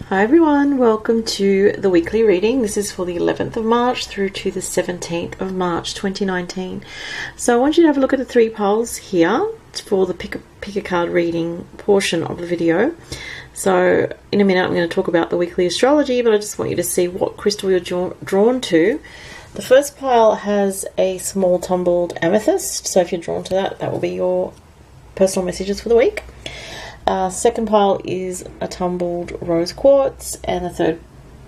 Hi everyone, welcome to the weekly reading. This is for the 11th of March through to the 17th of March 2019. So I want you to have a look at the three piles here for the pick a card reading portion of the video. So in a minute I'm going to talk about the weekly astrology, but I just want you to see what crystal you're drawn to. The first pile has a small tumbled amethyst, so if you're drawn to that, that will be your personal messages for the week. Second pile is a tumbled rose quartz, and the third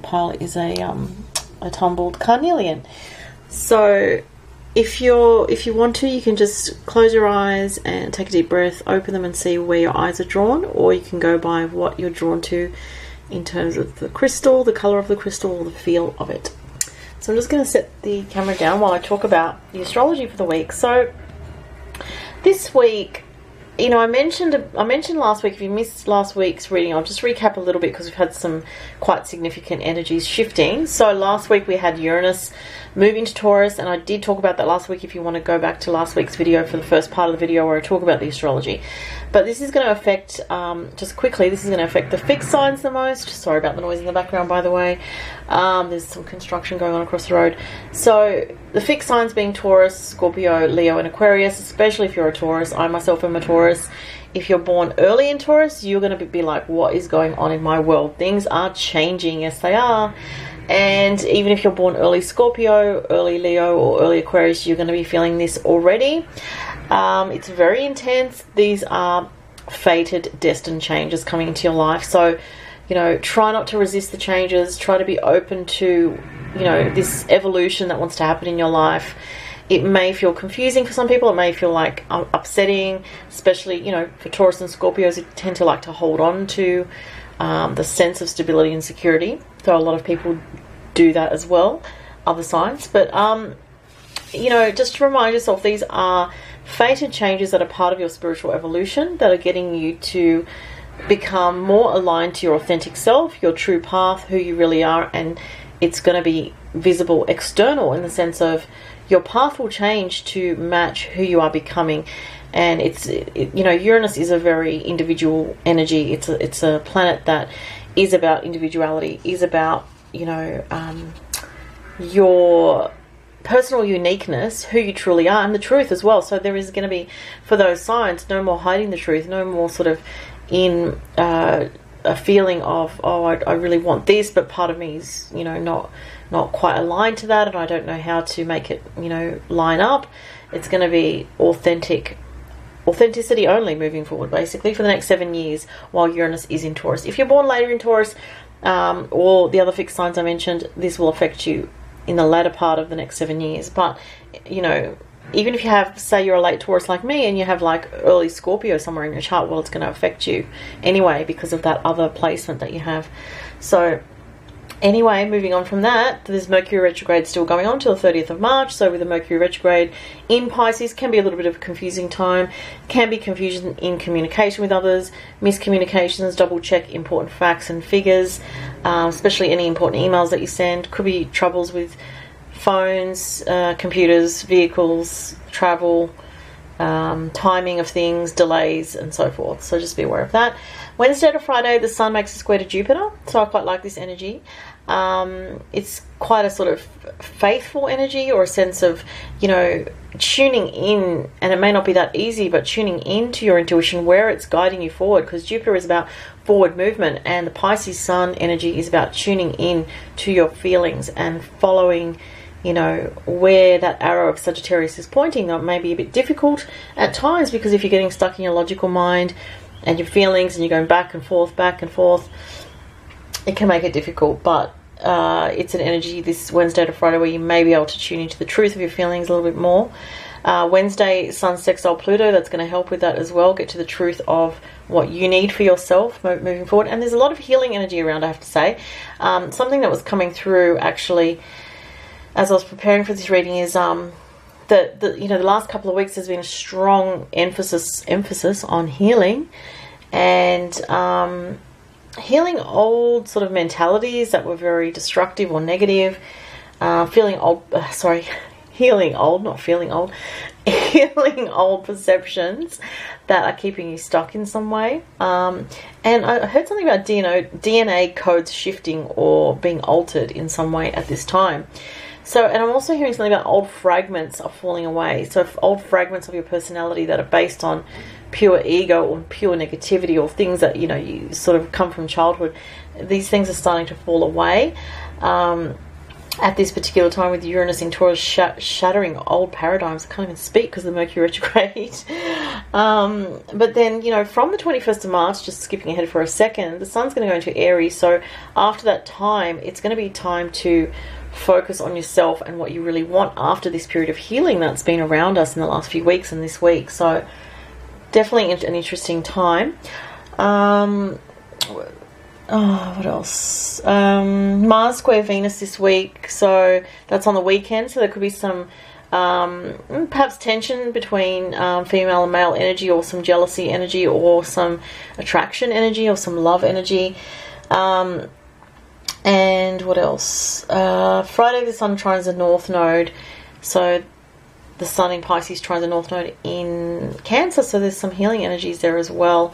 pile is a tumbled carnelian. So if you want to, you can just close your eyes and take a deep breath, open them and see where your eyes are drawn, or you can go by what you're drawn to in terms of the crystal, the color of the crystal, or the feel of it. So I'm just going to set the camera down while I talk about the astrology for the week. So this week, you know, I mentioned last week, if you missed last week's reading, I'll just recap a little bit because we've had some quite significant energies shifting. So last week we had Uranus move into Taurus, and I did talk about that last week if you want to go back to last week's video for the first part of the video where I talk about the astrology. But this is going to affect, just quickly, this is going to affect the fixed signs the most. Sorry about the noise in the background, by the way. There's some construction going on across the road. So the fixed signs being Taurus, Scorpio, Leo and Aquarius, especially if you're a Taurus. I myself am a Taurus. If you're born early in Taurus, you're going to be like, what is going on in my world? Things are changing. Yes, they are. And even if you're born early Scorpio, early Leo or early Aquarius, you're going to be feeling this already. It's very intense. These are fated, destined changes coming into your life. So, you know, try not to resist the changes. Try to be open to, you know, this evolution that wants to happen in your life. It may feel confusing for some people. It may feel like upsetting, especially, you know, for Taurus and Scorpios, who tend to like to hold on to the sense of stability and security. So a lot of people do that as well, other signs. But, you know, just to remind yourself, these are fated changes that are part of your spiritual evolution, that are getting you to become more aligned to your authentic self, your true path, who you really are. And it's going to be visible external in the sense of your path will change to match who you are becoming. And you know, Uranus is a very individual energy. It's a planet that is about individuality, is about, you know, your personal uniqueness, who you truly are, and the truth as well. So there is going to be, for those signs, no more hiding the truth, no more sort of in a feeling of, oh, I really want this, but part of me is, you know, not quite aligned to that, and I don't know how to make it, you know, line up. It's going to be authenticity only moving forward, basically, for the next 7 years while Uranus is in Taurus. If you're born later in Taurus, or the other fixed signs I mentioned, this will affect you in the latter part of the next 7 years. But, you know, even if you have, say you're a late Taurus like me, and you have like early Scorpio somewhere in your chart, well, it's going to affect you anyway because of that other placement that you have. So anyway, moving on from that, there's Mercury retrograde still going on till the 30th of March. So with the Mercury retrograde in Pisces, can be a little bit of a confusing time. Can be confusion in communication with others, miscommunications, double check important facts and figures, especially any important emails that you send. Could be troubles with phones, computers, vehicles, travel, timing of things, delays and so forth. So just be aware of that. Wednesday to Friday, the Sun makes a square to Jupiter, so I quite like this energy. It's quite a sort of faithful energy, or a sense of, you know, tuning in, and it may not be that easy, but tuning into your intuition, where it's guiding you forward, because Jupiter is about forward movement, and the Pisces Sun energy is about tuning in to your feelings and following, you know, where that arrow of Sagittarius is pointing. That may be a bit difficult at times, because if you're getting stuck in your logical mind and your feelings and you're going back and forth, it can make it difficult. But it's an energy this Wednesday to Friday where you may be able to tune into the truth of your feelings a little bit more. Wednesday, Sun sextile Pluto, that's going to help with that as well. Get to the truth of what you need for yourself moving forward. And there's a lot of healing energy around, I have to say. Something that was coming through actually as I was preparing for this reading is you know, the last couple of weeks there's been a strong emphasis on healing, and healing old sort of mentalities that were very destructive or negative. Healing old, not feeling old. healing old perceptions that are keeping you stuck in some way. And I heard something about DNA codes shifting or being altered in some way at this time. So, and I'm also hearing something about old fragments are falling away. So if old fragments of your personality that are based on pure ego or pure negativity or things that, you know, you sort of come from childhood, these things are starting to fall away. At this particular time with Uranus in Taurus shattering old paradigms. I can't even speak because of the Mercury retrograde. But then, you know, from the 21st of March, just skipping ahead for a second, the sun's going to go into Aries. So after that time, it's going to be time to focus on yourself and what you really want after this period of healing that's been around us in the last few weeks and this week. So definitely an interesting time. Oh, what else? Mars square Venus this week, so that's on the weekend, so there could be some perhaps tension between female and male energy, or some jealousy energy, or some attraction energy, or some love energy. And what else? Friday the sun trines the North Node, so the sun in Pisces trines the North Node in Cancer, so there's some healing energies there as well.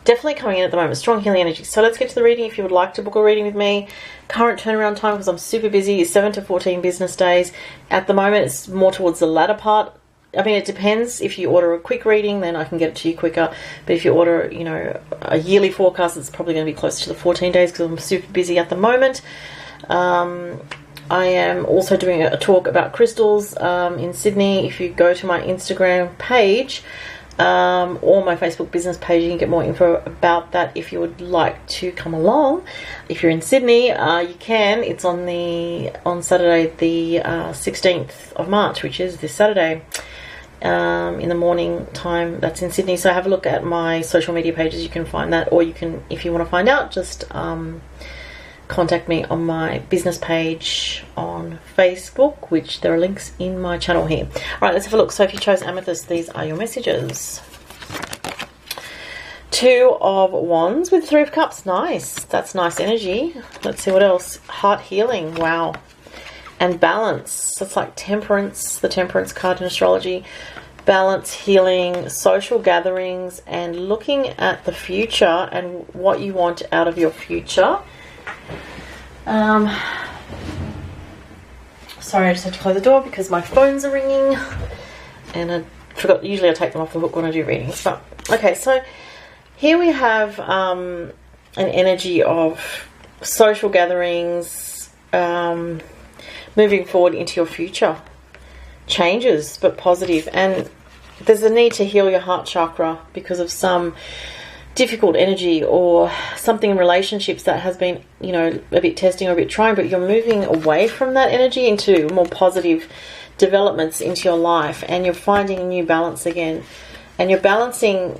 Definitely coming in at the moment, strong healing energy. So let's get to the reading. If you would like to book a reading with me, current turnaround time, because I'm super busy, is 7 to 14 business days. At the moment, it's more towards the latter part. I mean, it depends. If you order a quick reading, then I can get it to you quicker. But if you order, you know, a yearly forecast, it's probably going to be closer to the 14 days because I'm super busy at the moment. I am also doing a talk about crystals in Sydney. If you go to my Instagram page, or my Facebook business page, you can get more info about that if you would like to come along. If you're in Sydney, you can. It's on Saturday the 16th of March, which is this Saturday, in the morning time. That's in Sydney. So have a look at my social media pages. You can find that, or you can, if you want to find out, just contact me on my business page on Facebook, which there are links in my channel here. All right, let's have a look. So if you chose Amethyst, these are your messages. 2 of Wands with 3 of Cups. Nice. That's nice energy. Let's see what else. Heart healing. Wow. And balance. That's like temperance, the temperance card in astrology. Balance, healing, social gatherings, and looking at the future and what you want out of your future. Sorry, I just have to close the door because my phones are ringing, and I forgot. Usually I take them off the hook when I do readings. But okay, so here we have an energy of social gatherings, moving forward into your future, changes but positive, and there's a need to heal your heart chakra because of some difficult energy or something in relationships that has been, you know, a bit testing or a bit trying, but you're moving away from that energy into more positive developments into your life, and you're finding a new balance again, and you're balancing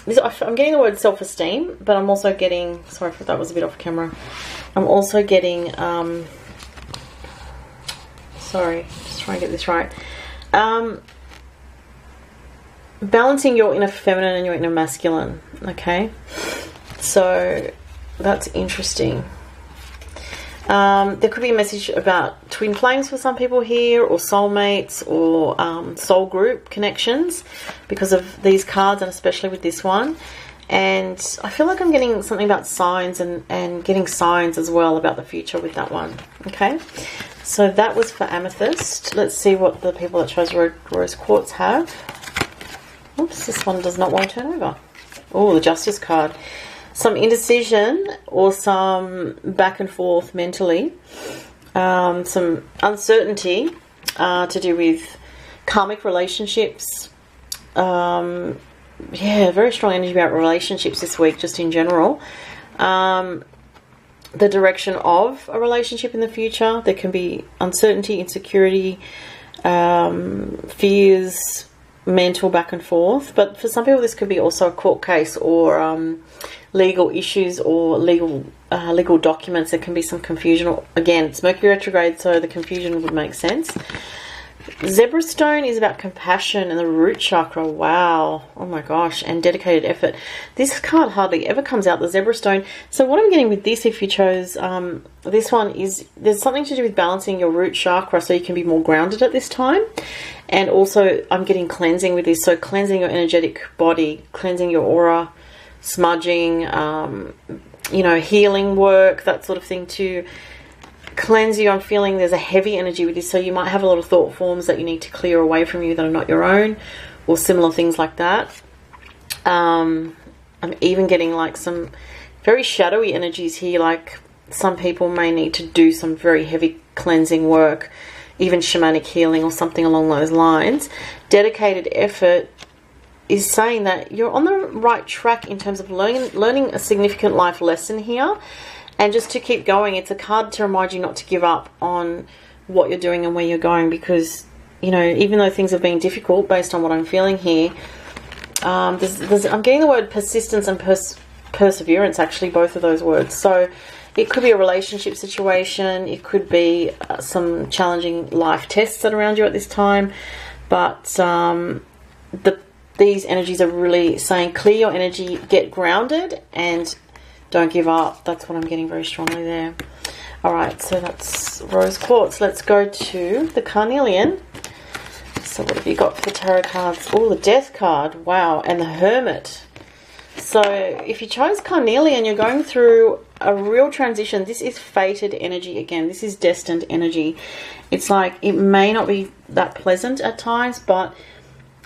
this. I'm getting the word self-esteem, but I'm also getting, sorry if that was a bit off camera, I'm also getting sorry, just trying to get this right, balancing your inner feminine and your inner masculine. Okay, so that's interesting. There could be a message about twin flames for some people here, or soulmates, or soul group connections because of these cards, and especially with this one. And I feel like I'm getting something about signs and getting signs as well about the future with that one. Okay, so that was for Amethyst. Let's see what the people that chose Rose Quartz have. Oops, this one does not want to turn over. Oh, the Justice card. Some indecision or some back and forth mentally. Some uncertainty to do with karmic relationships. Yeah, very strong energy about relationships this week, just in general. The direction of a relationship in the future. There can be uncertainty, insecurity, fears, mental back and forth. But for some people, this could be also a court case or legal issues or legal documents. There can be some confusion. Again, it's Mercury retrograde, so the confusion would make sense. Zebra stone is about compassion and the root chakra. Wow. Oh my gosh. And dedicated effort. This card hardly ever comes out, the zebra stone. So what I'm getting with this, if you chose this one, is there's something to do with balancing your root chakra so you can be more grounded at this time. And also I'm getting cleansing with this. So cleansing your energetic body, cleansing your aura, smudging, you know, healing work, that sort of thing too. Cleanse you. I'm feeling there's a heavy energy with this, so you might have a lot of thought forms that you need to clear away from you that are not your own, or similar things like that. I'm even getting like some very shadowy energies here, like some people may need to do some very heavy cleansing work, even shamanic healing or something along those lines. Dedicated effort is saying that you're on the right track in terms of learning a significant life lesson here. And just to keep going, it's a card to remind you not to give up on what you're doing and where you're going, because, you know, even though things have been difficult based on what I'm feeling here, I'm getting the word persistence and perseverance, actually, both of those words. So it could be a relationship situation, it could be some challenging life tests that are around you at this time, but these energies are really saying clear your energy, get grounded, and don't give up. That's what I'm getting very strongly there. Alright, so that's rose quartz. Let's go to the Carnelian. So what have you got for tarot cards? Oh, the death card. Wow. And the hermit. So if you chose Carnelian, you're going through a real transition. This is fated energy again. This is destined energy. It's like it may not be that pleasant at times, but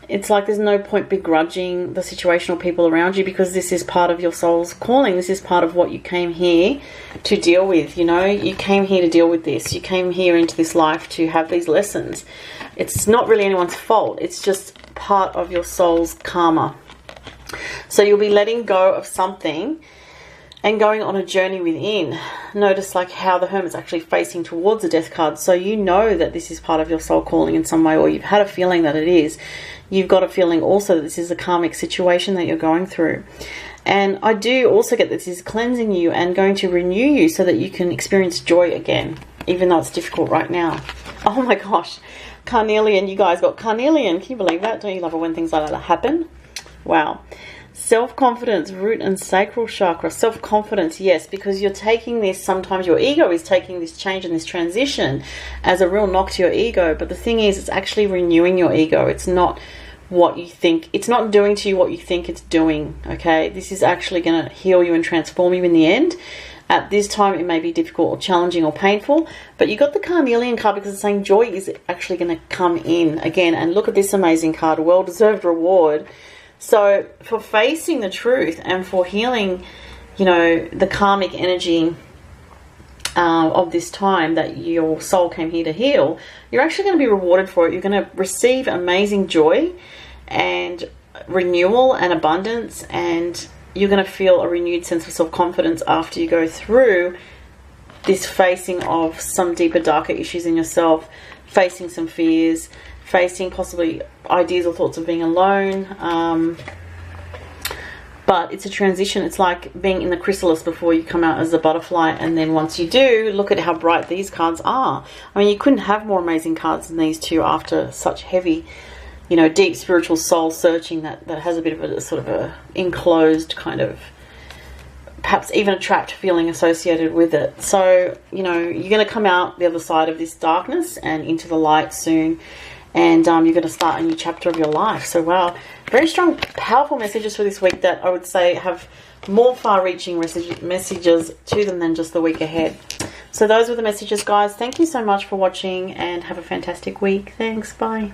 it's like there's no point begrudging the situation or people around you, because this is part of your soul's calling. This is part of what you came here to deal with, you know. You came here to deal with this. You came here into this life to have these lessons. It's not really anyone's fault. It's just part of your soul's karma. So you'll be letting go of something and going on a journey within. Notice like how the hermit's actually facing towards the death card. So you know that this is part of your soul calling in some way, or you've had a feeling that it is. You've got a feeling also that this is a karmic situation that you're going through. And I do also get that this is cleansing you and going to renew you so that you can experience joy again, even though it's difficult right now. Oh my gosh. Carnelian, you guys got Carnelian. Can you believe that? Don't you love it when things like that happen? Wow. Self-confidence, root and sacral chakra. Self-confidence, yes, because you're taking this, sometimes your ego is taking this change and this transition as a real knock to your ego. But the thing is, it's actually renewing your ego. It's not what you think. It's not doing to you what you think it's doing, okay? This is actually going to heal you and transform you in the end. At this time, it may be difficult or challenging or painful, but you got the Carnelian card because it's saying joy is actually going to come in again. And look at this amazing card, well-deserved reward. So for facing the truth and for healing, you know, the karmic energy of this time that your soul came here to heal, you're actually going to be rewarded for it. You're going to receive amazing joy and renewal and abundance, and you're going to feel a renewed sense of self-confidence after you go through this facing of some deeper, darker issues in yourself, facing some fears, facing possibly ideas or thoughts of being alone. But it's a transition. It's like being in the chrysalis before you come out as a butterfly, and then once you do, look at how bright these cards are. I mean, you couldn't have more amazing cards than these two after such heavy, you know, deep spiritual soul searching that has a bit of a sort of a enclosed kind of, perhaps even a trapped feeling associated with it. So, you know, you're going to come out the other side of this darkness and into the light soon. And you're going to start a new chapter of your life. So, wow, very strong, powerful messages for this week that I would say have more far-reaching messages to them than just the week ahead. So those were the messages, guys. Thank you so much for watching and have a fantastic week. Thanks. Bye.